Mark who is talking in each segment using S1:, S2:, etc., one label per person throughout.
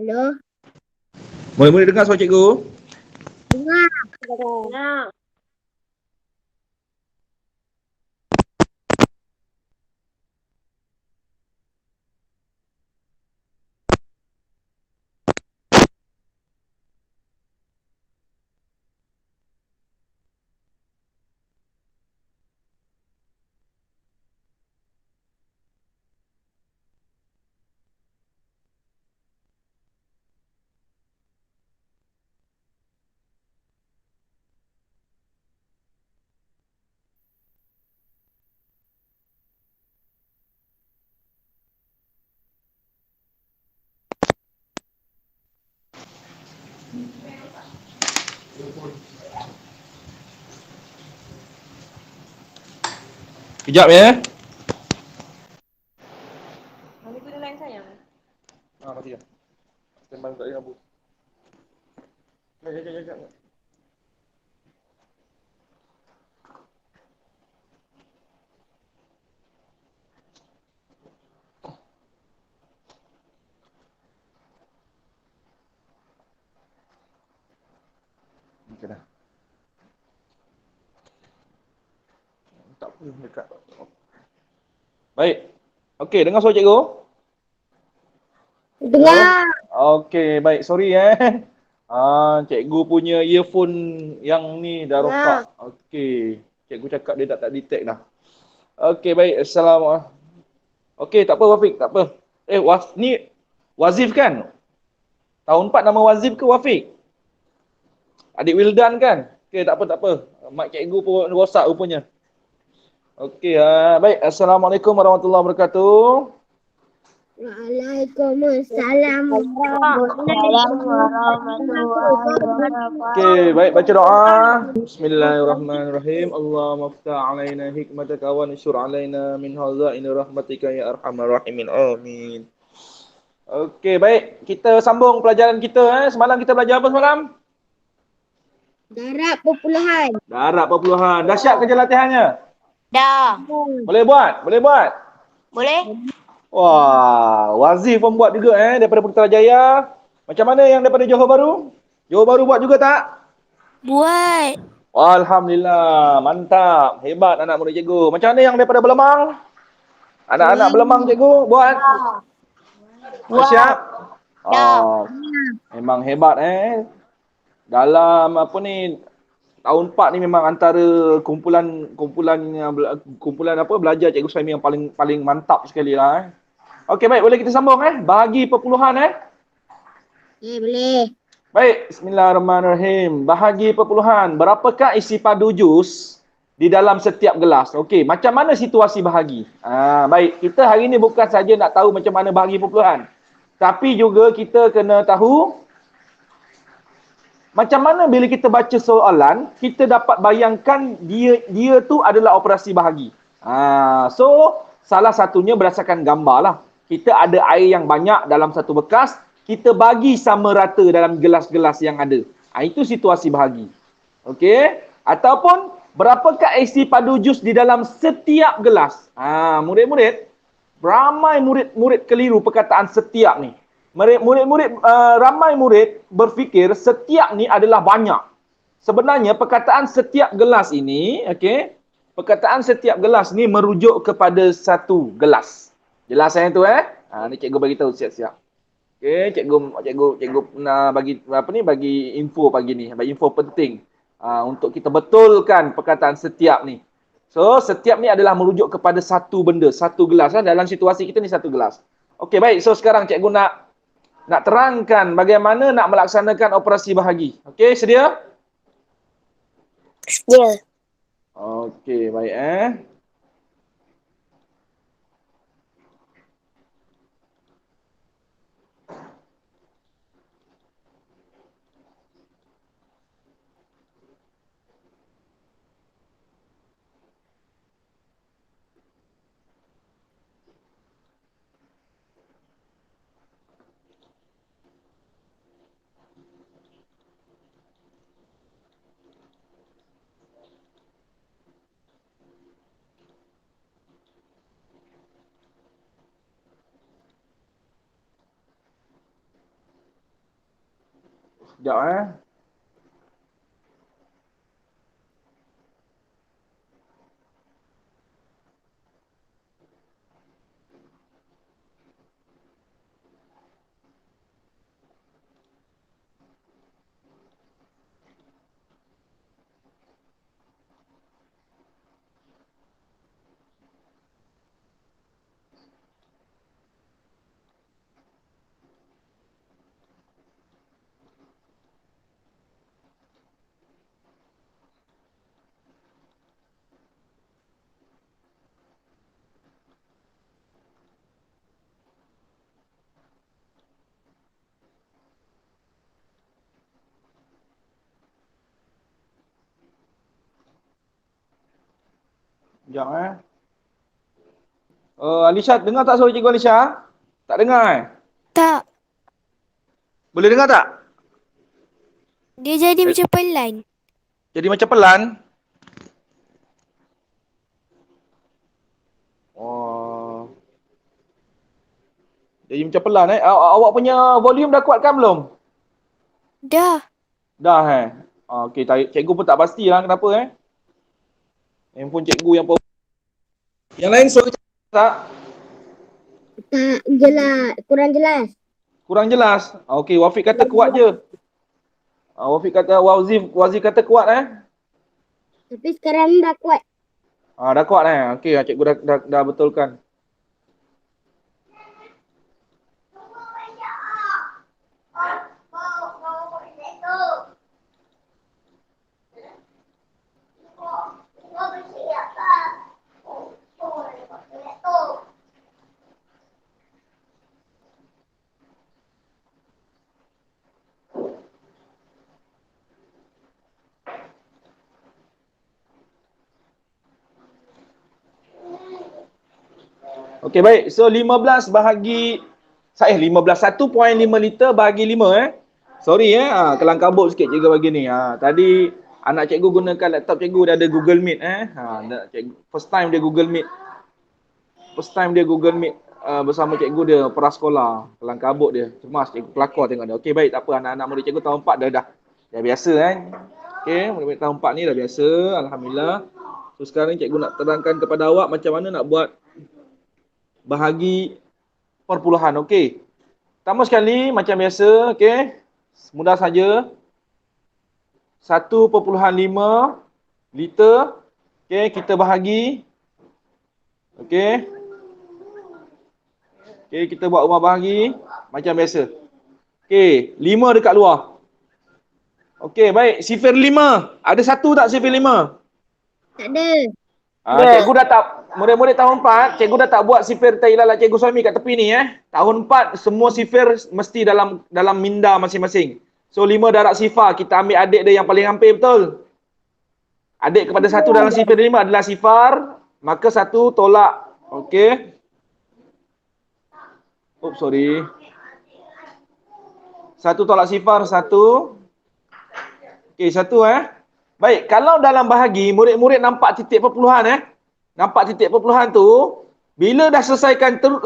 S1: Halo,
S2: Boleh dengar suara cikgu?
S1: dengar.
S3: Dengar.
S2: Kejap ya.
S3: Mami guna lain sayang.
S2: Mati dah. Standby tak ada abu. Jap. Okey dah. Tak apa dekat. Baik. Okey, dengar suara cikgu? Hello?
S1: Dengar.
S2: Okey, baik. Sorry cikgu punya earphone yang ni dah rosak. Okey. Cikgu cakap dia tak detect dah. Okey, baik. Assalamualaikum. Okey, tak apa Wafiq, tak apa. Ni Wazif kan? Tahun 4 nama Wazif ke Wafiq? Adik Wildan kan? Okey, tak apa. Mic cikgu pun rosak rupanya. Okey, baik. Assalamualaikum warahmatullahi wabarakatuh.
S1: Waalaikumsalam
S3: Warahmatullahi
S2: Okey,
S3: wabarakatuh.
S2: baik, baca doa. Bismillahirrahmanirrahim. Allahumma ftah alaina hikmataka wa nsyur alaina min hazaini rahmatika ya arhamar rahimin. Amin. Okey, baik. Kita sambung pelajaran kita. Semalam kita belajar apa semalam?
S1: Darab perpuluhan.
S2: Darab perpuluhan. Dah siap kerja latihannya?
S3: Dah.
S2: Boleh buat?
S3: Boleh?
S2: Wah, Wazif pun buat juga daripada Putrajaya. Macam mana yang daripada Johor Bahru? Johor Bahru buat juga tak?
S3: Buat.
S2: Alhamdulillah, mantap. Hebat anak murid cikgu. Macam mana yang daripada Belemang? Anak-anak Belemang cikgu buat? Dah siap?
S3: Dah.
S2: Oh, memang hebat Dalam apa ni, tahun 4 ni memang antara kumpulan apa belajar Cikgu Suhaimi yang paling mantap sekali lah Okey, baik, boleh kita sambung bahagi perpuluhan
S1: Boleh.
S2: Baik, bismillahirrahmanirrahim. Bahagi perpuluhan. Berapakah isi padu jus di dalam setiap gelas? Okey, macam mana situasi bahagi? Baik, kita hari ini bukan saja nak tahu macam mana bahagi perpuluhan. Tapi juga kita kena tahu macam mana bila kita baca soalan, kita dapat bayangkan dia tu adalah operasi bahagi. So, salah satunya berdasarkan gambar lah. Kita ada air yang banyak dalam satu bekas, kita bagi sama rata dalam gelas-gelas yang ada. Itu situasi bahagi. Okey? Ataupun, berapakah isi padu jus di dalam setiap gelas? Murid-murid, ramai murid-murid keliru perkataan setiap ni. Ramai murid berfikir setiap ni adalah banyak. Sebenarnya perkataan setiap gelas ini, perkataan setiap gelas ni merujuk kepada satu gelas. Jelas yang tu ni cikgu bagi tahu siap-siap. Okey, cikgu nak bagi info pagi ni, bagi info penting untuk kita betulkan perkataan setiap ni. So, setiap ni adalah merujuk kepada satu benda, satu gelas dalam situasi kita ni satu gelas. Okey, baik. So, sekarang cikgu nak terangkan bagaimana nak melaksanakan operasi bahagi. Okey, sedia?
S3: Sedia.
S2: Okey, baik Sekejap Sekejap Alisha, dengar tak suara cikgu Alisha? Tak dengar
S3: Tak.
S2: Boleh dengar tak?
S3: Dia jadi macam pelan.
S2: Jadi macam pelan. Oh. Jadi macam pelan Awak punya volume dah kuatkan belum?
S3: Dah.
S2: Dah Okey, cikgu pun tak pastilah kenapa Handphone cikgu yang power. Yang lain suara cikgu tak?
S1: Tak jelas, kurang jelas.
S2: Kurang jelas. Okey, Wafiq kata kuat je. Wafiq kata Wazi kata kuat
S1: Tapi sekarang ni dah kuat.
S2: Dah kuat Okey, cikgu dah betulkan. Okey, baik. So 15 bahagi 15 1.5 liter bahagi 5 Sorry kelang kabut sikit cikgu bagi ni. Tadi anak cikgu gunakan laptop cikgu dia ada Google Meet first time dia Google Meet. Bersama cikgu dia prasekolah. Kelang kabut dia. Cemas cikgu kelakar tengok dia. Okey, baik, tak apa, anak-anak murid cikgu tahun 4 dah biasa Okey, murid-murid tahun 4 ni dah biasa, alhamdulillah. So sekarang cikgu nak terangkan kepada awak macam mana nak buat bahagi perpuluhan. Okey. Pertama sekali macam biasa, okey. Mudah saja. 1.5 liter. Okey, kita bahagi. Okey. Okey, kita buat rumah bahagi macam biasa. Okey, 5 dekat luar. Okey, baik. Sifir 5. Ada satu tak sifir 5?
S1: Tak ada.
S2: Cikgu dah tak, murid-murid tahun 4, cikgu dah tak buat sifir tailalat cikgu suami kat tepi ni Tahun 4 semua sifir mesti dalam minda masing-masing. So 5 darab sifar, kita ambil adik dia yang paling hampir, betul? Adik kepada 1 dalam sifir 5 adalah sifar, maka 1 tolak. Okey. Oops, sorry. 1 tolak sifar 1. Okey, 1 Baik, kalau dalam bahagi, murid-murid nampak titik perpuluhan Nampak titik perpuluhan tu, bila dah selesaikan 1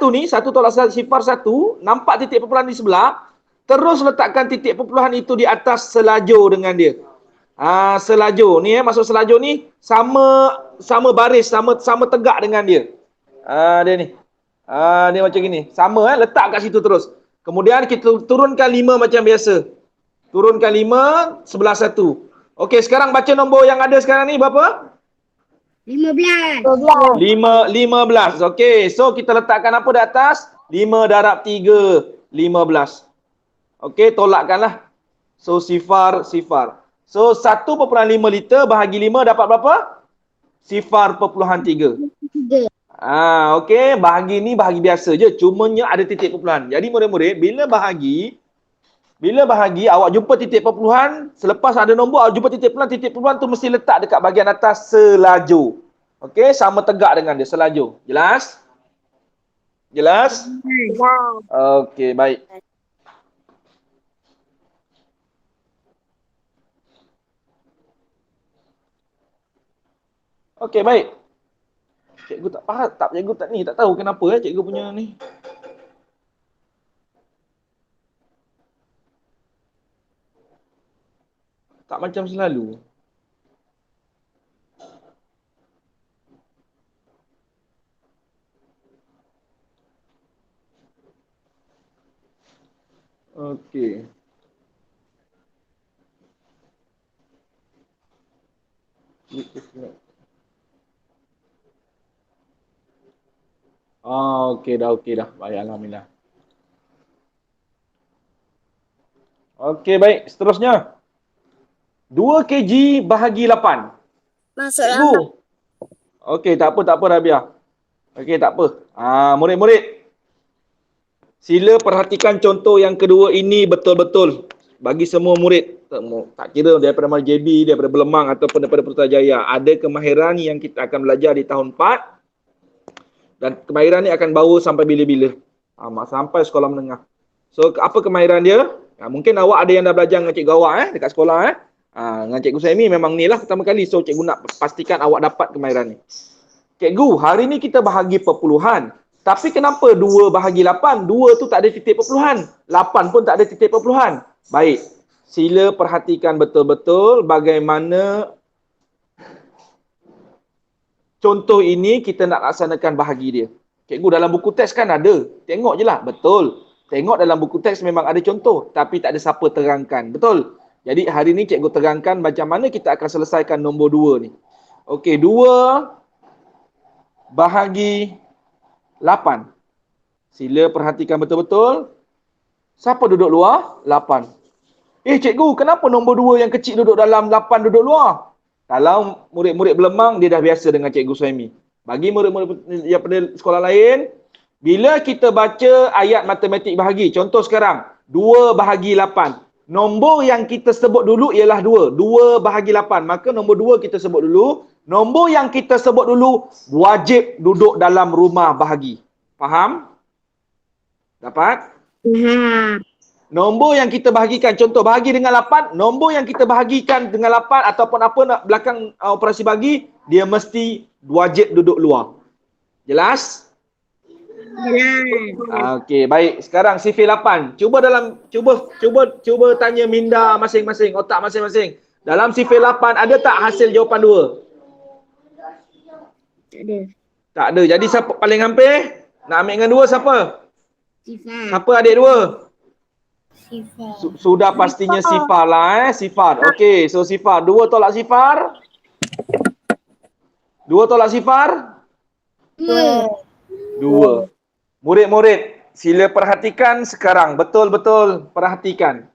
S2: ni, 1 tolak sifar 1, nampak titik perpuluhan di sebelah, terus letakkan titik perpuluhan itu di atas selajur dengan dia. Selajur ni masuk selajur ni sama baris, sama tegak dengan dia. Dia ni. Dia macam gini. Sama letak kat situ terus. Kemudian kita turunkan 5 macam biasa. Turunkan 5 sebelah 1. Okey, sekarang baca nombor yang ada sekarang ni berapa?
S1: 15.
S2: 15. Okey, so kita letakkan apa di atas? 5 darab 3, 15. Okey, tolakkanlah. So sifar. So 1.5 liter bahagi 5 dapat berapa? Sifar perpuluhan 3.
S1: 3.
S2: Okey, bahagi ni bahagi biasa je. Cumanya ada titik perpuluhan. Jadi murid-murid, bila bahagi awak jumpa titik perpuluhan, selepas ada nombor awak jumpa titik perpuluhan tu mesti letak dekat bahagian atas selajur. Okey, sama tegak dengan dia selajur. Jelas? Okey, baik. Okey, baik. Cikgu tak faham, cikgu tak tahu kenapa cikgu punya ni. Tak macam selalu. Okey. Okey dah. Baik, alhamdulillah. Okey, baik. Seterusnya. 2 kg bahagi 8.
S3: Masuk
S2: Cikgu. Okey, tak apa Rabiah. Okey, tak apa. Murid-murid. Sila perhatikan contoh yang kedua ini betul-betul. Bagi semua murid. Tak kira daripada JB, daripada Belemang ataupun daripada Putrajaya. Ada kemahiran yang kita akan belajar di tahun 4. Dan kemahiran ni akan bawa sampai bila-bila. Sampai sekolah menengah. So, apa kemahiran dia? Mungkin awak ada yang dah belajar dengan cikgu awak dekat sekolah. Dengan cikgu Saimi memang ni lah pertama kali. So, cikgu nak pastikan awak dapat kemahiran ni. Cikgu, hari ni kita bahagi perpuluhan. Tapi kenapa 2 bahagi 8? 2 tu tak ada titik perpuluhan. 8 pun tak ada titik perpuluhan. Baik. Sila perhatikan betul-betul bagaimana contoh ini kita nak laksanakan bahagi dia. Cikgu, dalam buku teks kan ada. Tengok je lah. Betul. Tengok dalam buku teks memang ada contoh. Tapi tak ada siapa terangkan. Betul. Jadi hari ni cikgu terangkan macam mana kita akan selesaikan nombor 2 ni. Okey, 2 bahagi 8. Sila perhatikan betul-betul. Siapa duduk luar? 8. Cikgu, kenapa nombor 2 yang kecil duduk dalam, 8 duduk luar? Kalau murid-murid Belemang, dia dah biasa dengan cikgu Suhaimi. Bagi murid-murid yang pada sekolah lain, bila kita baca ayat matematik bahagi, contoh sekarang, 2 bahagi 8. Nombor yang kita sebut dulu ialah 2. 2 bahagi 8. Maka nombor 2 kita sebut dulu. Nombor yang kita sebut dulu wajib duduk dalam rumah bahagi. Faham? Dapat? Nombor yang kita bahagikan, contoh bahagi dengan 8, nombor yang kita bahagikan dengan 8 ataupun apa nak belakang operasi bahagi, dia mesti wajib duduk luar. Jelas?
S1: Jelas.
S2: Okey, baik. Sekarang sifil 8. Cuba tanya minda masing-masing, otak masing-masing. Dalam sifil 8 ada tak hasil jawapan 2?
S1: Tak ada.
S2: Tak ada. Jadi siapa paling hampir? Nak ambil dengan 2 siapa?
S1: Sifar.
S2: Siapa adik 2?
S3: Sifar.
S2: Sudah pastinya sifar lah sifar. Okey, so sifar. 2 tolak sifar. 2 tolak sifar. 2. Murid-murid, sila perhatikan sekarang. Betul-betul perhatikan.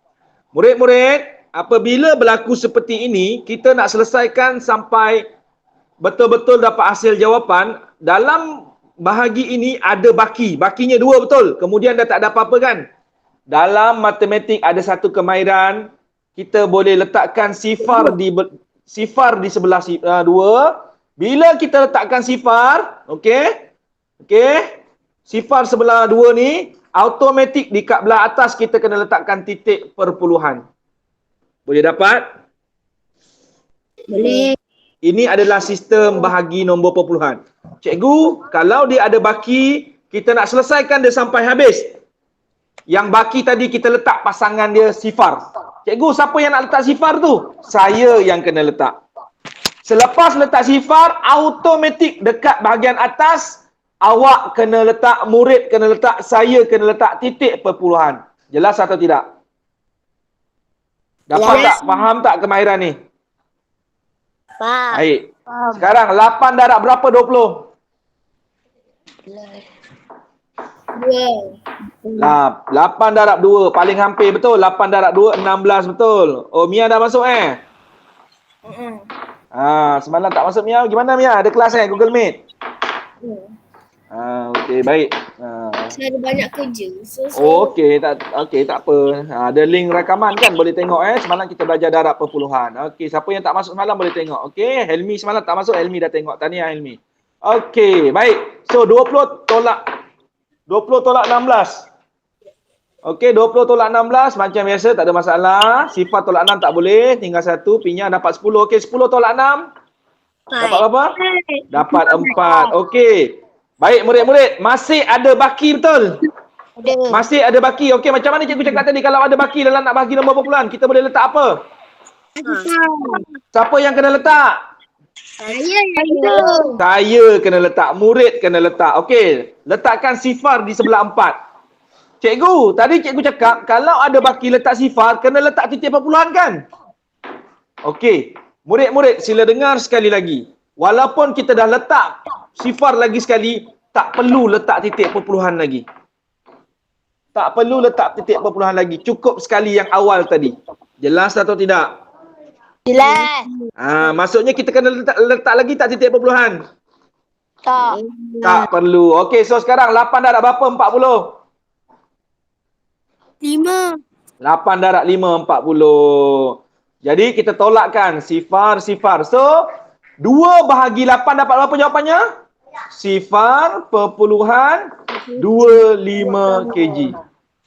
S2: Murid-murid, apabila berlaku seperti ini, kita nak selesaikan sampai betul-betul dapat hasil jawapan. Dalam bahagi ini ada baki. Bakinya 2 betul. Kemudian dah tak ada apa-apa kan? Dalam matematik ada satu kemahiran. Kita boleh letakkan sifar di sebelah 2. Bila kita letakkan sifar, okey? Sifar sebelah 2 ni, automatik di kat belah atas kita kena letakkan titik perpuluhan. Boleh dapat?
S1: Boleh.
S2: Ini adalah sistem bahagi nombor perpuluhan. Cikgu, kalau dia ada baki, kita nak selesaikan dia sampai habis. Yang baki tadi kita letak pasangan dia sifar. Cikgu, siapa yang nak letak sifar tu? Saya yang kena letak. Selepas letak sifar, automatik dekat bahagian atas, awak kena letak, murid kena letak, saya kena letak titik perpuluhan. Jelas atau tidak? Dapat tak? Faham tak kemahiran ni?
S3: Faham.
S2: Baik. Sekarang 8 darab berapa 20? 8 darab 2 paling hampir betul. 8 darab 2 16 betul. Oh, Mia dah masuk semalam tak masuk Mia. Gimana Mia? Ada kelas Google Meet? Okey, baik.
S3: Saya ada banyak kerja.
S2: Okey, tak apa. Ada link rakaman kan, boleh tengok Semalam kita belajar darab perpuluhan. Okey, siapa yang tak masuk semalam boleh tengok. Okey, Helmi semalam tak masuk, Helmi dah tengok. Tahniah Helmi. Okey, baik. So 20 tolak 16. Okey, 20 tolak 16 macam biasa, tak ada masalah. Sifar tolak 6 tak boleh, tinggal 1. Pinya dapat 10. Okey, 10 tolak 6. Dapat berapa? Dapat 4. Okey. Baik murid-murid, masih ada baki betul?
S3: Ada.
S2: Masih ada baki. Okey, macam mana cikgu cakap tadi, kalau ada baki dalam nak bahagi nombor perpuluhan, kita boleh letak apa? Siapa yang kena letak?
S1: Saya.
S2: Saya kena letak, murid kena letak. Okey, letakkan sifar di sebelah 4. Cikgu, tadi cikgu cakap kalau ada baki letak sifar, kena letak titik perpuluhan kan? Okey, murid-murid sila dengar sekali lagi. Walaupun kita dah letak sifar lagi sekali, tak perlu letak titik perpuluhan lagi. Tak perlu letak titik perpuluhan lagi. Cukup sekali yang awal tadi. Jelas atau tidak?
S3: Jelas.
S2: Maksudnya kita kena letak lagi tak titik perpuluhan?
S3: Tak.
S2: Tak perlu. Okey, so sekarang 8 darab berapa 40?
S3: 5.
S2: 8 darab 5, 40. Jadi kita tolakkan sifar. So, 2 bahagi 8 dapat berapa jawapannya? Sifar perpuluhan 25 kg.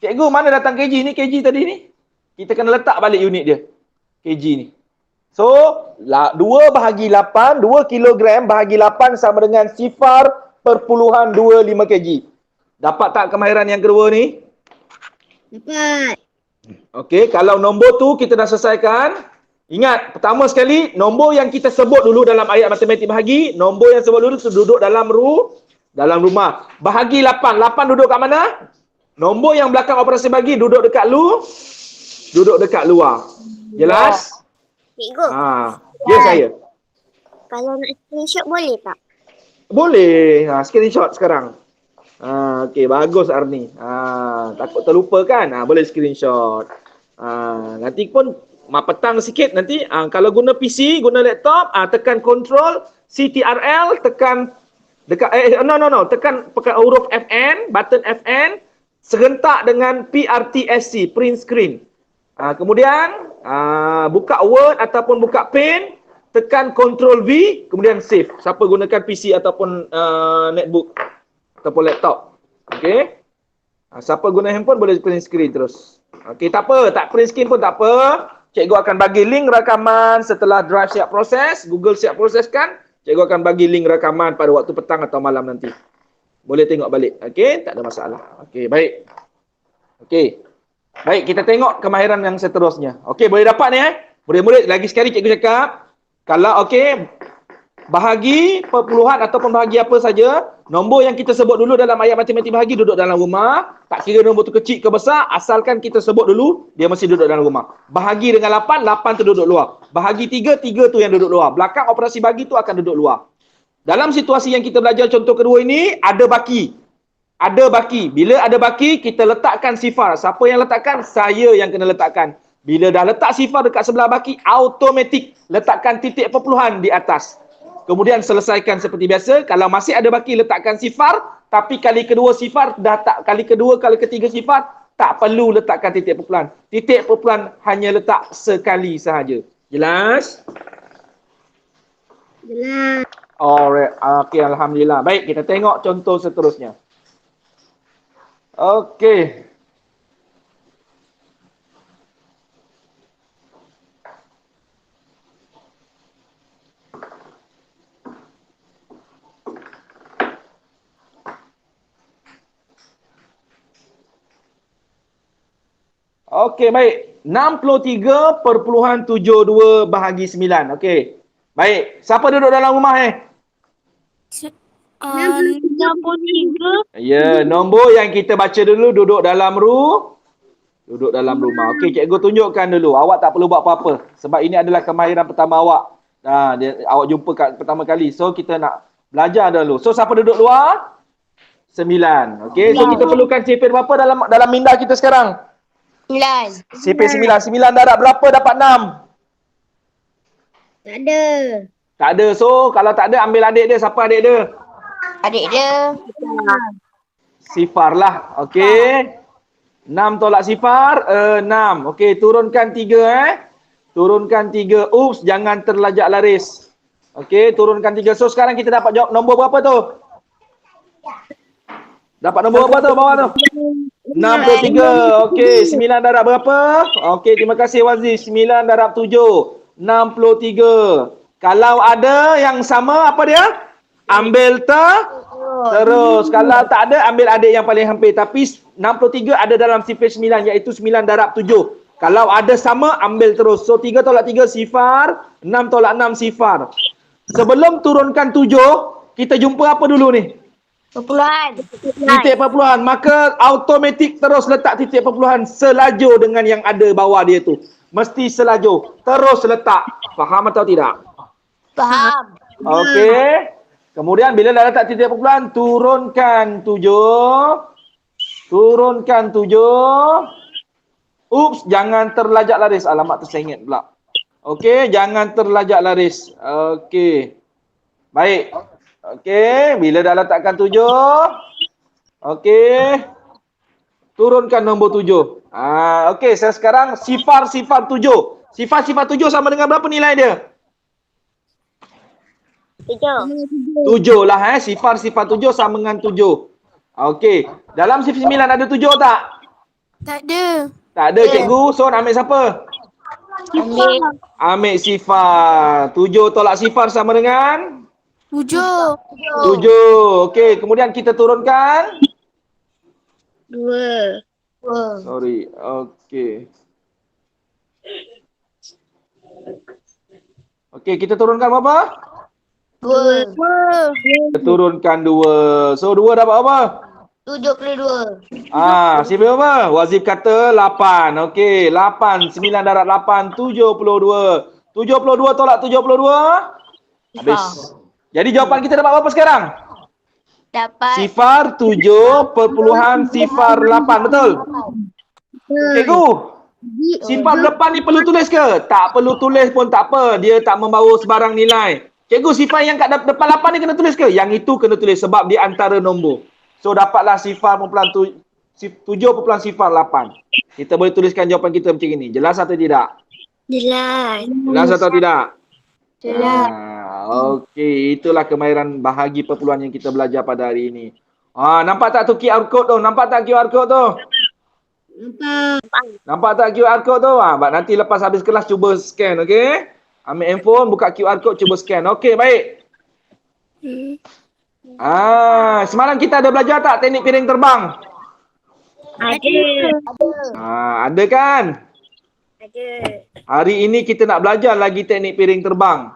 S2: Cikgu, mana datang kg ni? Kg tadi ni? Kita kena letak balik unit dia. Kg ni. So, 2 bahagi 8, 2 kilogram bahagi 8 sama dengan sifar perpuluhan 25 kg. Dapat tak kemahiran yang kedua ni?
S1: Dapat.
S2: Okey, kalau nombor tu kita dah selesaikan. Ingat, pertama sekali, nombor yang kita sebut dulu dalam ayat matematik bahagi, nombor yang sebut dulu tu duduk dalam rumah. Bahagi 8. 8 duduk kat mana? Nombor yang belakang operasi bahagi duduk dekat luar. Jelas?
S3: Cikgu,
S2: Ya saya.
S3: kalau nak screenshot boleh tak?
S2: Boleh. Screenshot sekarang. Okey, bagus Arni. Takut terlupa kan? Boleh screenshot. Nanti pun petang sikit nanti kalau guna PC, guna laptop, tekan control CTRL, tekan dekat tekan huruf FN, button FN, serentak dengan PRTSC, print screen. Kemudian buka Word ataupun buka Paint, tekan Ctrl V, kemudian save. Siapa gunakan PC ataupun netbook ataupun laptop. Okey. Siapa guna handphone boleh print screen terus. Okey, tak apa, tak print screen pun tak apa. Cikgu akan bagi link rakaman setelah Drive siap proses, Google siap proseskan, cikgu akan bagi link rakaman pada waktu petang atau malam nanti. Boleh tengok balik. Okey, tak ada masalah. Okey, baik. Okey. Baik, kita tengok kemahiran yang seterusnya. Okey, boleh dapat ni Murid-murid, lagi sekali cikgu cakap, kalau okey, bahagi perpuluhan ataupun bahagi apa saja, nombor yang kita sebut dulu dalam ayat matematik bahagi duduk dalam rumah. Tak kira nombor tu kecil ke besar, asalkan kita sebut dulu, dia mesti duduk dalam rumah. Bahagi dengan 8, 8 tu duduk luar. Bahagi 3, 3 tu yang duduk luar. Belakang operasi bahagi tu akan duduk luar. Dalam situasi yang kita belajar contoh kedua ini, ada baki. Ada baki. Bila ada baki, kita letakkan sifar. Siapa yang letakkan? Saya yang kena letakkan. Bila dah letak sifar dekat sebelah baki, automatik letakkan titik perpuluhan di atas. Kemudian selesaikan seperti biasa. Kalau masih ada baki, letakkan sifar. Tapi kali kedua sifar, dah tak, kali kedua, kali ketiga sifar, tak perlu letakkan titik perpuluhan. Titik perpuluhan hanya letak sekali sahaja. Jelas?
S1: Jelas.
S2: Alright. Okey, alhamdulillah. Baik, kita tengok contoh seterusnya. Okey. Okey, baik. 63.72 bahagi 9. Okey. Baik. Siapa duduk dalam rumah
S3: 63.
S2: Ya, nombor yang kita baca dulu duduk dalam rumah. Okey, cikgu tunjukkan dulu. Awak tak perlu buat apa-apa. Sebab ini adalah kemahiran pertama awak. Awak jumpa pertama kali. So, kita nak belajar dulu. So, siapa duduk luar? 9. Okey, so kita perlukan CP berapa dalam minda kita sekarang?
S3: 9.
S2: CP 9. 9 darab berapa dapat 6?
S1: Tak ada.
S2: Tak ada. So, kalau tak ada, ambil adik dia. Siapa adik dia?
S3: Adik dia.
S2: Sifar lah. Okey. 6 tolak sifar. 6. Okey, turunkan 3 Turunkan 3. Ups, jangan terlajak laris. Okey, turunkan 3. So, sekarang kita dapat jawab nombor berapa tu? Dapat nombor berapa tu bawah tu? 63. Okey, 9 darab berapa? Okey, terima kasih Wazi. 9 darab 7. 63. Kalau ada yang sama, apa dia? Ambil terus. Kalau tak ada, ambil adik yang paling hampir. Tapi 63 ada dalam sifar 9, iaitu 9 darab 7. Kalau ada sama, ambil terus. So, 3 tolak 3 sifar, 6 tolak 6 sifar. Sebelum turunkan 7, kita jumpa apa dulu ni?
S3: Perpuluhan.
S2: Titik perpuluhan. Maka automatik terus letak titik perpuluhan selajur dengan yang ada bawah dia tu. Mesti selajur. Terus letak. Faham atau tidak?
S3: Faham.
S2: Okey. Kemudian bila dah letak titik perpuluhan, turunkan 7. Turunkan 7. Ups, jangan terlajak laris. Alamak, tersengit pula. Okey, jangan terlajak laris. Okey. Baik. Okey, bila dah letakkan 7. Okey. Turunkan nombor 7. Okey, saya sekarang sifar 7. Sifar 7 sama dengan berapa nilai dia?
S3: 7.
S2: 7 lah Sifar 7 sama dengan 7. Okey. Dalam sifar 9 ada 7 tak?
S3: Tak ada.
S2: Tak ada cikgu. So nak ambil siapa? Ambil sifar. 7 tolak sifar sama dengan?
S3: 7.
S2: 7. Okey. Kemudian kita turunkan?
S1: 2.
S2: Sorry. Okey. Okey, kita turunkan berapa?
S3: 2.
S2: Kita turunkan 2. So 2 dapat apa?
S3: 72.
S2: Sifar apa? Wazif kata 8. Okey, 8. 9 darab 8, 72. 72 tolak 72? Habis. Jadi jawapan kita dapat berapa sekarang?
S3: Dapat.
S2: Sifar 7 perpuluhan sifar 8. Betul? Cikgu, sifar 8 ni perlu tulis ke? Tak perlu tulis pun tak apa. Dia tak membawa sebarang nilai. Cikgu, sifar yang kat depan 8 ni kena tulis ke? Yang itu kena tulis sebab dia antara nombor. So, dapatlah sifar perpuluhan 7 perpuluhan sifar 8. Kita boleh tuliskan jawapan kita macam ini. Jelas atau tidak?
S3: Jelas.
S2: Jelas atau tidak?
S3: Jelas.
S2: Okey, itulah kemahiran bahagi perpuluhan yang kita belajar pada hari ini. Nampak tak tu QR code tu? Nampak tak QR code tu? Nampak tak QR code tu? Nanti lepas habis kelas cuba scan, okey? Ambil handphone, buka QR code, cuba scan. Okey, baik. Semalam kita ada belajar tak teknik piring terbang?
S3: Ada.
S2: Ada kan?
S3: Ada.
S2: Hari ini kita nak belajar lagi teknik piring terbang.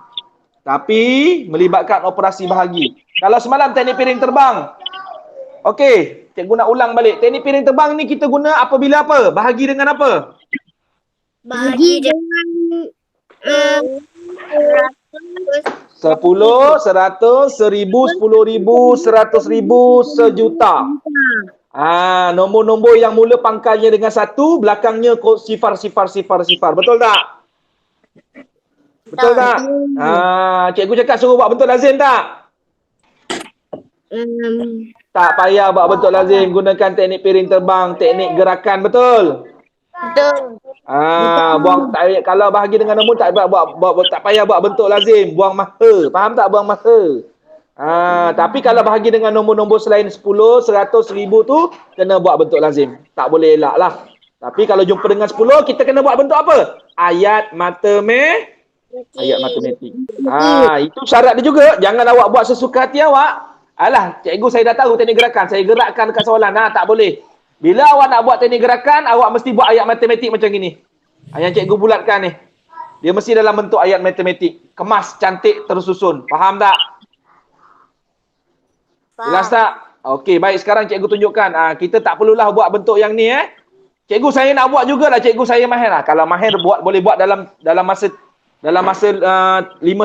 S2: Tapi melibatkan operasi bahagi. Kalau semalam teknik piring terbang. Okey, cikgu nak ulang balik. Teknik piring terbang ni kita guna apabila apa? Bahagi dengan apa?
S1: Bahagi dengan
S2: 10, 100, 1000, 10,000, 100,000, sejuta. Nombor-nombor yang mula pangkalnya dengan 1, belakangnya sifar. Betul tak? Betul tak? Cikgu cakap suruh buat bentuk lazim tak? Tak payah buat bentuk lazim. Gunakan teknik piring terbang, teknik gerakan, betul?
S3: Betul.
S2: Buang tak, kalau bahagi dengan nombor tak payah buat bentuk lazim, buang masa. Faham tak buang masa? Tapi kalau bahagi dengan nombor-nombor selain 10, 100, 1000 tu kena buat bentuk lazim. Tak boleh elak lah. Tapi kalau jumpa dengan 10, kita kena buat bentuk apa? Ayat matematik. Ayat matematik. Itu syarat dia juga. Jangan awak buat sesuka hati awak. Alah, cikgu saya dah tahu teknik gerakan. Saya gerakkan dekat soalan. Tak boleh. Bila awak nak buat teknik gerakan, awak mesti buat ayat matematik macam ini. Yang cikgu bulatkan ni. Dia mesti dalam bentuk ayat matematik. Kemas, cantik, tersusun. Faham tak? Jelas tak? Okey, baik. Sekarang cikgu tunjukkan. Kita tak perlulah buat bentuk yang ni. Cikgu saya nak buat jugalah. Cikgu saya mahir lah. Kalau mahir boleh buat dalam masa 5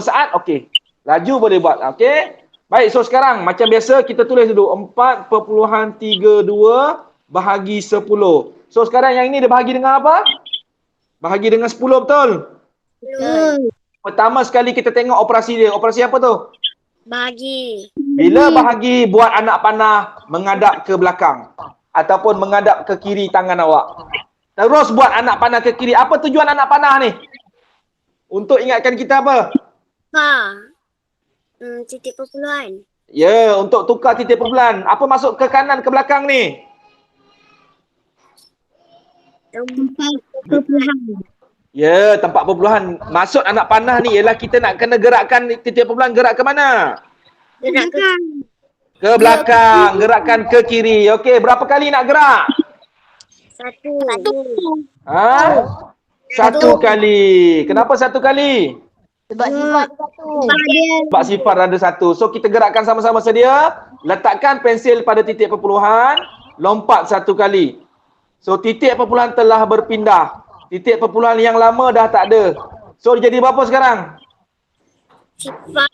S2: saat, okey. Laju boleh buat. Okey. Baik, so sekarang macam biasa kita tulis dulu 4.32 bahagi 10. So sekarang yang ini dia bahagi dengan apa? Bahagi dengan 10, betul?
S1: Betul.
S2: Pertama sekali kita tengok operasi dia. Operasi apa tu?
S3: Bahagi.
S2: Bila bahagi, buat anak panah menghadap ke belakang ataupun menghadap ke kiri tangan awak. Terus buat anak panah ke kiri. Apa tujuan anak panah ni? Untuk ingatkan kita apa?
S3: Titik perpuluhan.
S2: Ya, untuk tukar titik perpuluhan. Apa masuk ke kanan ke belakang ni?
S1: Tempat perpuluhan.
S2: Ya, tempat perpuluhan. Maksud anak panah ni ialah kita nak kena gerakkan titik perpuluhan gerak ke mana?
S3: Gerak
S2: ke belakang. Gerakkan ke kiri. Okey, berapa kali nak gerak?
S3: Satu.
S2: Ha? Satu kali. Kenapa satu kali?
S3: Sebab sifar satu.
S2: Sebab sifar ada satu. So kita gerakkan sama-sama sedia. Letakkan pensil pada titik perpuluhan. Lompat satu kali. So titik perpuluhan telah berpindah. Titik perpuluhan yang lama dah tak ada. So jadi berapa sekarang?
S3: Sifar.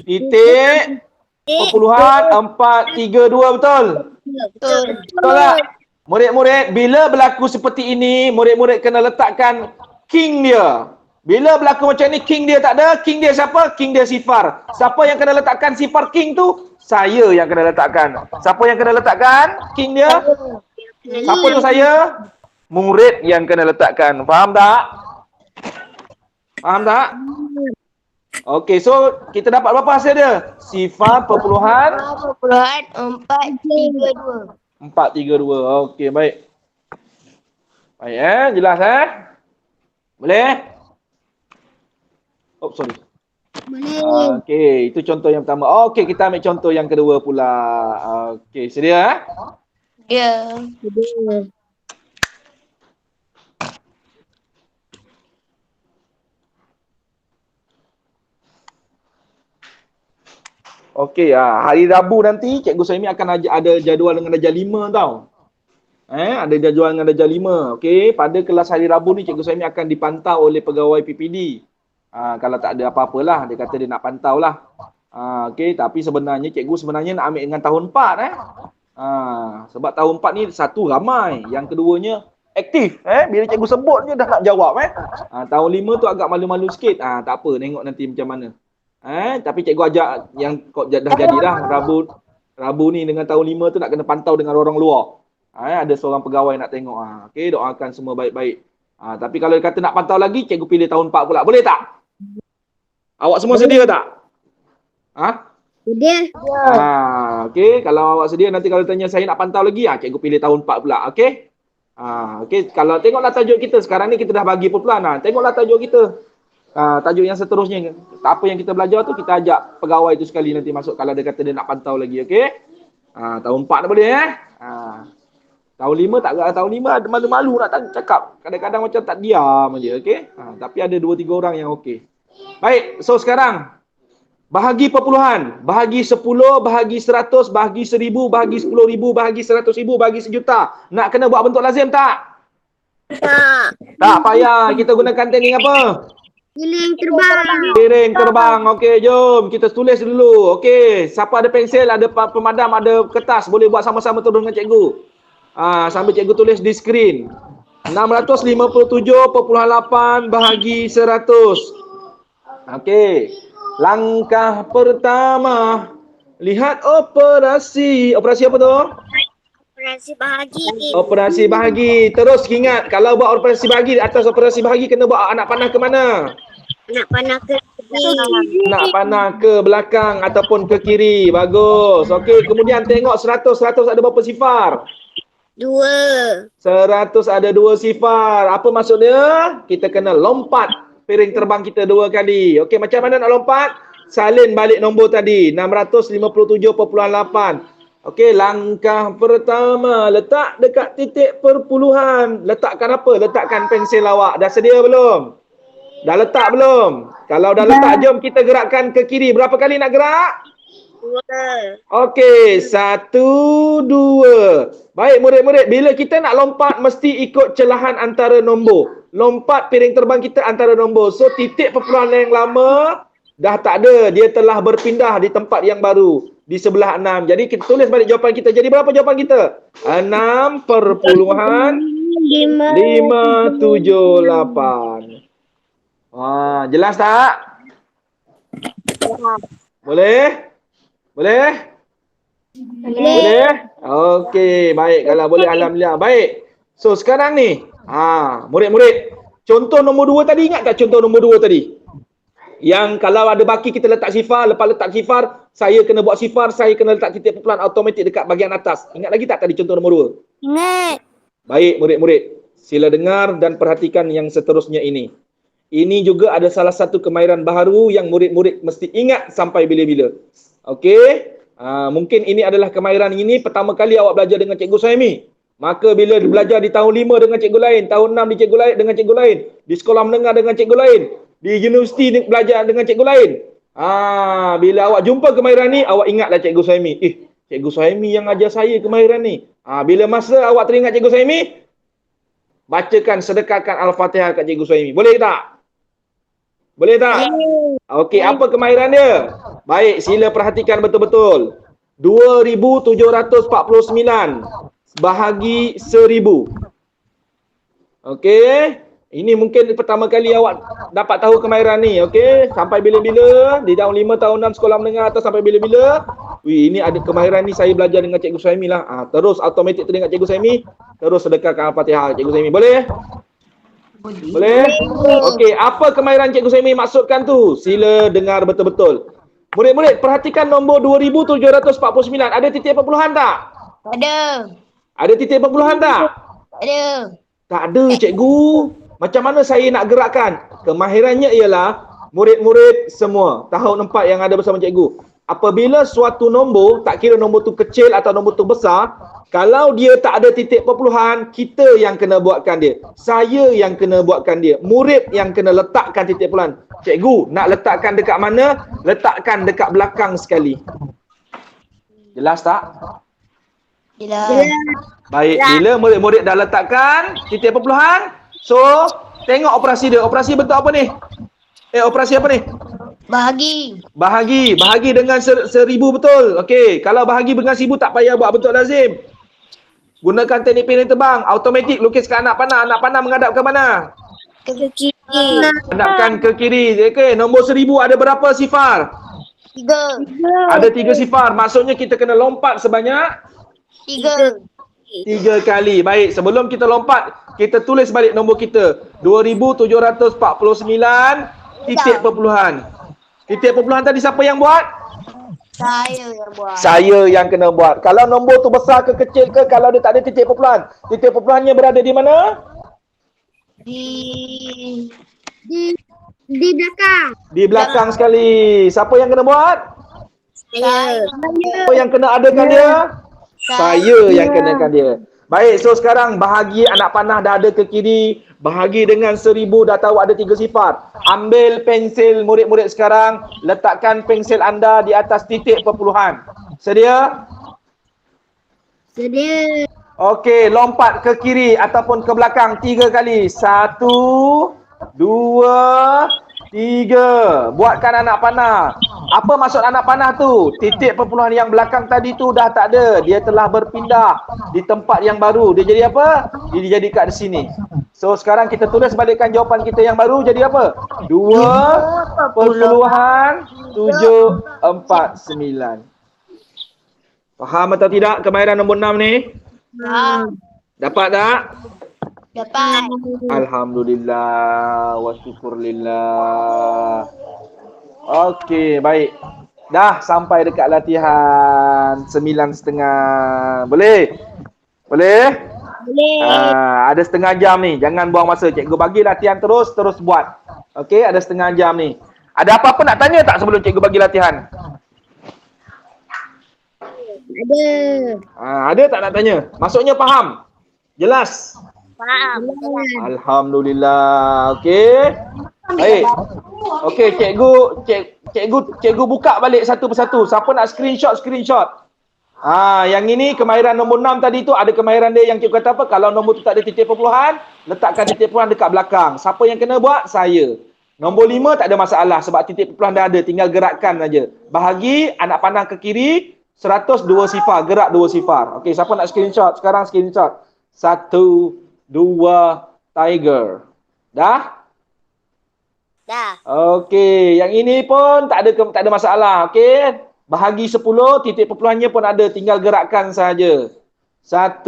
S2: Titik perpuluhan 432, betul?
S3: Betul.
S2: Betul tak? Murid-murid, bila berlaku seperti ini, murid-murid kena letakkan king dia. Bila berlaku macam ni, king dia tak ada. King dia siapa? King dia sifar. Siapa yang kena letakkan sifar king tu? Saya yang kena letakkan. Siapa yang kena letakkan king dia? Siapa tu saya? Murid yang kena letakkan. Faham tak? Faham tak? Okey, so kita dapat berapa hasil dia? Sifar perpuluhan
S3: 432.
S2: 432. Okey, baik. Baik jelas Boleh? Oh, sorry.
S1: Boleh.
S2: Okey, itu contoh yang pertama. Okey, kita ambil contoh yang kedua pula. Okey, sedia
S3: Ya.
S2: Okey, hari Rabu nanti Cikgu Saimi akan ada jadual dengan darjah 5 tau. Ada jadual dengan darjah 5. Okey, pada kelas hari Rabu ni Cikgu Saimi akan dipantau oleh pegawai PPD. Kalau tak ada apa-apalah, dia kata dia nak pantau lah. Okey, tapi sebenarnya cikgu nak ambil dengan tahun 4 sebab tahun 4 ni satu ramai, yang keduanya aktif. Bila cikgu sebut je dah nak jawab tahun 5 tu agak malu-malu sikit. Tak apa, tengok nanti macam mana. Tapi cikgu ajak yang dah jadilah Rabu ni dengan tahun 5 tu nak kena pantau dengan orang luar. Ada seorang pegawai nak tengok. Okey, doakan semua baik-baik. Tapi kalau dia kata nak pantau lagi, cikgu pilih tahun 4 pula. Boleh tak? Awak semua sedia tak?
S1: Sedia.
S2: Okey, kalau awak sedia nanti kalau tanya saya nak pantau lagi, cikgu pilih tahun 4 pula. Okey? Okey, kalau tengoklah tajuk kita sekarang ni kita dah bagi perpuluhan. Tengoklah tajuk kita. Tajuk yang seterusnya, apa yang kita belajar tu kita ajak pegawai tu sekali nanti masuk kalau dia kata dia nak pantau lagi. Okey? Tahun 4 dah boleh Tahun 5 tak gerak. Tahun 5 ada malu-malu nak cakap. Kadang-kadang macam tak diam aja, okey? Tapi ada 2-3 orang yang okey. Baik, so sekarang bahagi perpuluhan. Bahagi 10, bahagi 100, bahagi 1000, bahagi 10,000, bahagi 100,000, bahagi sejuta. Nak kena buat bentuk lazim tak?
S3: Tak.
S2: Tak payah. Kita gunakan teknik apa?
S1: Piring terbang.
S2: Piring terbang. Okey, jom kita tulis dulu. Okey, siapa ada pensil, ada pemadam, ada kertas, boleh buat sama-sama turun dengan cikgu. Sambil cikgu tulis di skrin. 657.8 bahagi 100. Okey. Langkah pertama, lihat operasi. Operasi apa tu?
S3: Operasi bahagi.
S2: Operasi bahagi. Terus ingat, kalau buat operasi bahagi, atas operasi bahagi kena buat anak panah ke mana?
S3: Nak panah ke kiri.
S2: Nak panah ke belakang ataupun ke kiri. Bagus. Okey, kemudian tengok 100. 100 ada berapa sifar?
S3: 2.
S2: 100 ada 2 sifar. Apa maksudnya? Kita kena lompat piring terbang kita 2 kali. Okey, macam mana nak lompat? Salin balik nombor tadi. 657.8. Okey, langkah pertama, letak dekat titik perpuluhan. Letakkan apa? Letakkan pensil awak. Dah sedia belum? Dah letak belum? Kalau dah letak, jom kita gerakkan ke kiri. Berapa kali nak gerak?
S3: 2.
S2: Okey, 1, 2. Baik murid-murid, bila kita nak lompat mesti ikut celahan antara nombor. Lompat piring terbang kita antara nombor. So titik perpuluhan yang lama dah tak ada, dia telah berpindah di tempat yang baru, di sebelah 6. Jadi kita tulis balik jawapan kita. Jadi berapa jawapan kita? 6,578. Jelas tak? Boleh? Boleh? Boleh? Okey, baik. Kalau boleh, alhamdulillah. Baik. So sekarang ni, murid-murid, contoh nombor 2 tadi, ingat tak contoh nombor 2 tadi? Yang kalau ada baki kita letak sifar, lepas letak sifar, saya kena buat sifar, saya kena letak titik perpuluhan automatik dekat bahagian atas. Ingat lagi tak tadi contoh nombor 2?
S3: Ingat.
S2: Baik murid-murid, sila dengar dan perhatikan yang seterusnya ini. Ini juga ada salah satu kemahiran baharu yang murid-murid mesti ingat sampai bila-bila. Okey? Mungkin ini adalah kemahiran ini pertama kali awak belajar dengan Cikgu Saimi. Maka bila belajar di tahun 5 dengan cikgu lain, tahun 6 di cikgu lain dengan cikgu lain, di sekolah menengah dengan cikgu lain, di universiti belajar dengan cikgu lain. Bila awak jumpa kemahiran ni, awak ingatlah cikgu Suhaimi. Cikgu Suhaimi yang ajar saya kemahiran ni. Bila masa awak teringat cikgu Suhaimi, bacakan, sedekahkan Al-Fatihah kat cikgu Suhaimi. Boleh tak? Boleh tak? Okey, apa kemahiran dia? Baik, sila perhatikan betul-betul. 2,749 bahagi 1,000. Okey. Ini mungkin pertama kali awak dapat tahu kemahiran ni. Okey. Sampai bila-bila? Di tahun 5, tahun 6 sekolah menengah atau sampai bila-bila? Ini ada kemahiran ni saya belajar dengan Cikgu Suhaimi lah. Terus automatik teringat Cikgu Suhaimi. Terus sedekahkan Al-Fatihah Cikgu Suhaimi. Boleh? Boleh? Okey. Apa kemahiran Cikgu Suhaimi maksudkan tu? Sila dengar betul-betul. Murid-murid, perhatikan nombor 2,749. Ada titik perpuluhan tak?
S4: Ada.
S2: Ada titik perpuluhan tak?
S4: Ada.
S2: Tak ada, cikgu. Macam mana saya nak gerakkan? Kemahirannya ialah murid-murid semua tahun 4 yang ada bersama cikgu. Apabila suatu nombor, tak kira nombor tu kecil atau nombor tu besar, kalau dia tak ada titik perpuluhan, kita yang kena buatkan dia. Saya yang kena buatkan dia. Murid yang kena letakkan titik perpuluhan. Cikgu, nak letakkan dekat mana? Letakkan dekat belakang sekali. Jelas tak?
S4: Jelas.
S2: Baik, bila murid-murid dah letakkan titik perpuluhan, so tengok operasi dia. Operasi bentuk apa ni? Operasi apa ni?
S4: Bahagi.
S2: Bahagi dengan 1,000 betul. Okey, kalau bahagi dengan 1,000 tak payah buat bentuk lazim. Gunakan teknik pendek tebang, automatik lukiskan anak panah menghadap ke mana?
S3: Ke kiri.
S2: Hadapkan ke kiri. Okey, nombor 1,000 ada berapa sifar?
S4: 3.
S2: Ada 3 sifar. Maksudnya kita kena lompat sebanyak
S4: 3.
S2: 3 kali. Baik, sebelum kita lompat, kita tulis balik nombor kita. 2,749 titik perpuluhan. Titik perpuluhan tadi siapa yang buat?
S4: Saya yang buat.
S2: Saya yang kena buat. Kalau nombor tu besar ke kecil ke, kalau dia tak ada titik perpuluhan, titik perpuluhannya berada di mana?
S4: Di
S1: Di belakang.
S2: Di belakang sekali. Siapa yang kena buat?
S3: Saya.
S2: Siapa yang kena adakan dia? Saya yang kenakan dia. Baik, so sekarang bahagi anak panah dah ada ke kiri. Bahagi dengan 1,000 dah tahu ada 3 sifar. Ambil pensil murid-murid sekarang. Letakkan pensil anda di atas titik perpuluhan. Sedia?
S1: Sedia.
S2: Okey, lompat ke kiri ataupun ke belakang 3 kali. 1, 2, 3. Buatkan anak panah. Apa maksud anak panah tu? Titik perpuluhan yang belakang tadi tu dah tak ada. Dia telah berpindah di tempat yang baru. Dia jadi apa? Dia jadi kat sini. So sekarang kita tulis balikkan jawapan kita yang baru jadi apa? 2,749. Faham atau tidak kemahiran nombor 6 ni? Dapat tak?
S4: dapat.
S2: Alhamdulillah wa syukurlillah. Okey, baik. Dah sampai dekat latihan 9.30. Boleh? Boleh?
S1: Boleh.
S2: Ada setengah jam ni. Jangan buang masa. Cikgu bagi latihan terus buat. Okey, ada setengah jam ni. Ada apa-apa nak tanya tak sebelum cikgu bagi latihan?
S1: Ada.
S2: Ada tak nak tanya? Maksudnya faham? Jelas?
S3: Faham.
S2: Alhamdulillah. Okey. Baik. Okey, cikgu buka balik satu persatu. Siapa nak screenshot? Yang ini kemahiran nombor 6 tadi tu ada kemahiran dia yang cikgu kata apa? Kalau nombor tu tak ada titik perpuluhan, letakkan titik perpuluhan dekat belakang. Siapa yang kena buat? Saya. Nombor 5 tak ada masalah sebab titik perpuluhan dah ada, tinggal gerakkan saja. Bahagi anak panah ke kiri 102 sifar, gerak 2 sifar. Okey, siapa nak screenshot? Sekarang screenshot. 1, 2, tiger. Dah?
S3: Dah.
S2: Okey, yang ini pun tak ada masalah. Okey. Bahagi 10, titik perpuluhannya pun ada, tinggal gerakkan saja. 1,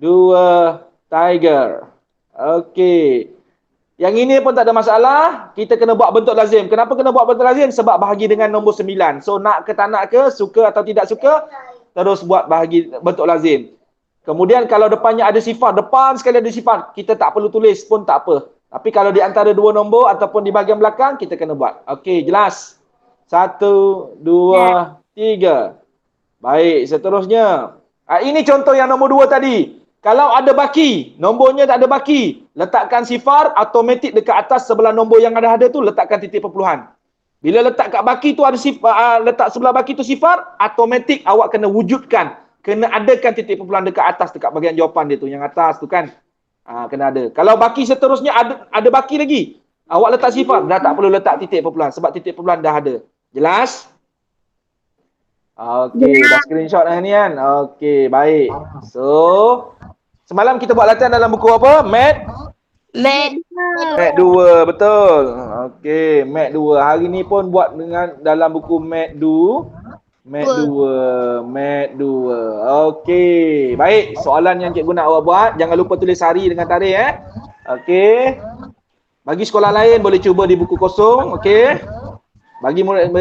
S2: 2, tiger. Okey. Yang ini pun tak ada masalah, kita kena buat bentuk lazim. Kenapa kena buat bentuk lazim? Sebab bahagi dengan nombor 9. So nak ke tak nak ke, suka atau tidak suka, terus buat bahagi bentuk lazim. Kemudian kalau depannya ada sifar, depan sekali ada sifar, kita tak perlu tulis pun tak apa. Tapi kalau di antara dua nombor ataupun di bahagian belakang, kita kena buat. Okey, jelas? 1, 2, 3. Baik, seterusnya. Ini contoh yang nombor 2 tadi. Kalau ada baki, nombornya tak ada baki, letakkan sifar, automatik dekat atas sebelah nombor yang ada tu, letakkan titik perpuluhan. Bila letak kat baki tu ada sifar, letak sebelah baki tu sifar, automatik awak kena wujudkan, kena adakan titik perpuluhan dekat atas, dekat bahagian jawapan dia tu, yang atas tu kan. Kena ada. Kalau baki seterusnya ada baki lagi, awak letak sifar, dah tak perlu letak titik perpuluhan, sebab titik perpuluhan dah ada. Jelas? Okey, dah screenshot dah ni kan? Okey, baik. So, semalam kita buat latihan dalam buku apa?
S4: Mat.
S2: Mat 2, betul. Okey, Mat 2. Hari ni pun buat dengan dalam buku Mat 2. Mat 2, Mat 2. Okey, baik. Soalan yang cikgu nak awak buat, jangan lupa tulis hari dengan tarikh Okey. Bagi sekolah lain boleh cuba di buku kosong, okey. Bagi murid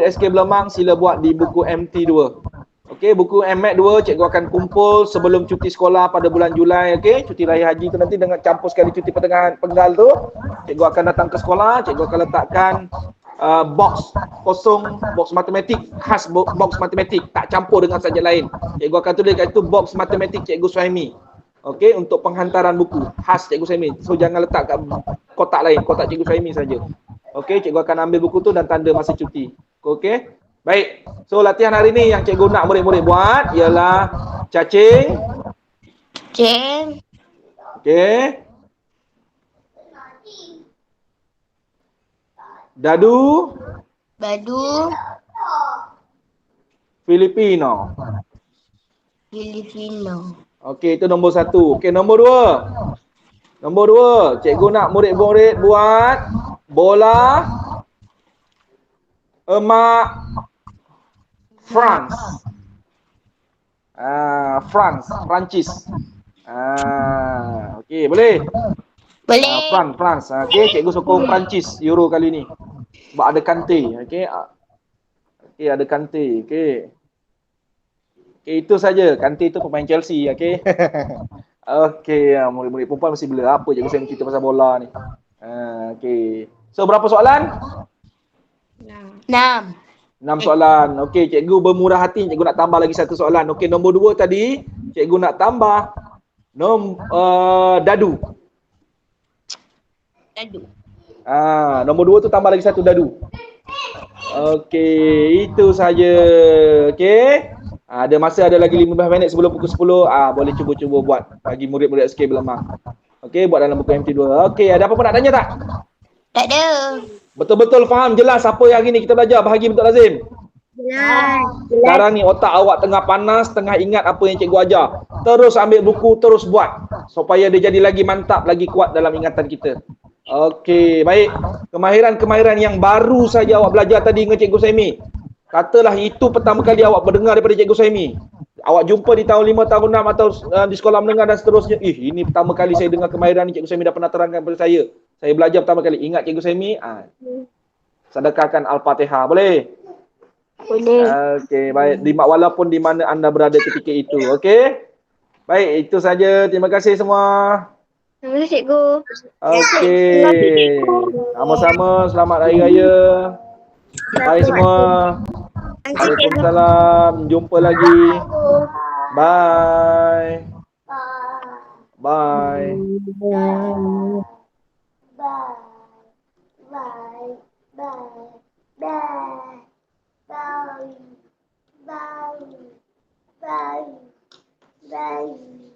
S2: SK Belemang sila buat di buku MT2. Okey, buku MAT 2 cikgu akan kumpul sebelum cuti sekolah pada bulan Julai, okey. Cuti raya haji tu nanti dengan campur sekali cuti pertengahan penggal tu, cikgu akan datang ke sekolah, cikgu akan letakkan box kosong, box matematik khas box matematik, tak campur dengan subjek lain. Cikgu akan tulis kat situ box matematik Cikgu Suhaimi. Okey, untuk penghantaran buku khas Cikgu Suhaimi. So jangan letak kat kotak lain, kotak Cikgu Suhaimi saja. Okey, cikgu akan ambil buku tu dan tanda masa cuti. Okey. Baik. So latihan hari ni yang cikgu nak murid-murid buat ialah cacing.
S4: Cing.
S2: Okey. Dadu.
S4: Badu.
S2: Filipino.
S4: Filipino.
S2: Okey, itu nombor 1. Okey, nombor 2. Nombor 2, cikgu nak murid-murid buat bola emak France. France, Perancis. Okey, boleh?
S4: Boleh.
S2: France. Okey, cikgu sokong Perancis Euro kali ni. Sebab ada Kante, okey. Okey, ada Kante, okey. Okey, itu saja. Kante tu pemain Chelsea, okey. Okey, murid-murid perempuan mesti bila apa cikgu saya cerita pasal bola ni. Okey. So berapa soalan?
S4: 6.
S2: 6 soalan. Okey, cikgu bermurah hati, cikgu nak tambah lagi 1 soalan. Okey, nombor 2 tadi, cikgu nak tambah dadu.
S4: Dadu.
S2: Nombor 2 tu tambah lagi 1 dadu. Okey, itu saja. Okey. Ada masa ada lagi 15 minit sebelum pukul 10. Boleh cuba-cuba buat bagi murid-murid SK Belemang. Okey, buat dalam buku MT2. Okey, ada apa-apa nak tanya tak?
S4: Tak ada.
S2: Betul-betul faham, jelas apa yang hari ni kita belajar, bahagi bentuk lazim.
S1: Jelas.
S2: Sekarang ni otak awak tengah panas, tengah ingat apa yang cikgu ajar. Terus ambil buku, terus buat. Supaya dia jadi lagi mantap, lagi kuat dalam ingatan kita. Okey, baik. Kemahiran-kemahiran yang baru saja awak belajar tadi dengan Cikgu Suhaimi. Katalah itu pertama kali awak mendengar daripada Cikgu Suhaimi. Awak jumpa di tahun 5, tahun 6 atau di sekolah menengah dan seterusnya. Ini pertama kali saya dengar kemahiran ni, Cikgu Suhaimi dah pernah terangkan kepada saya. Saya belajar pertama kali. Ingat Cikgu Suhaimi? Sedekahkan Al-Fatihah. Boleh?
S4: Boleh.
S2: Okey, baik. Walaupun di mana anda berada ketika itu. Okey? Baik, itu saja. Terima kasih semua.
S4: Terima kasih, Cikgu.
S2: Okey. Sama-sama. Selamat Hari Raya. Hai semua. Waalaikumsalam. Jumpa lagi. Bye. Bye.
S3: Bye.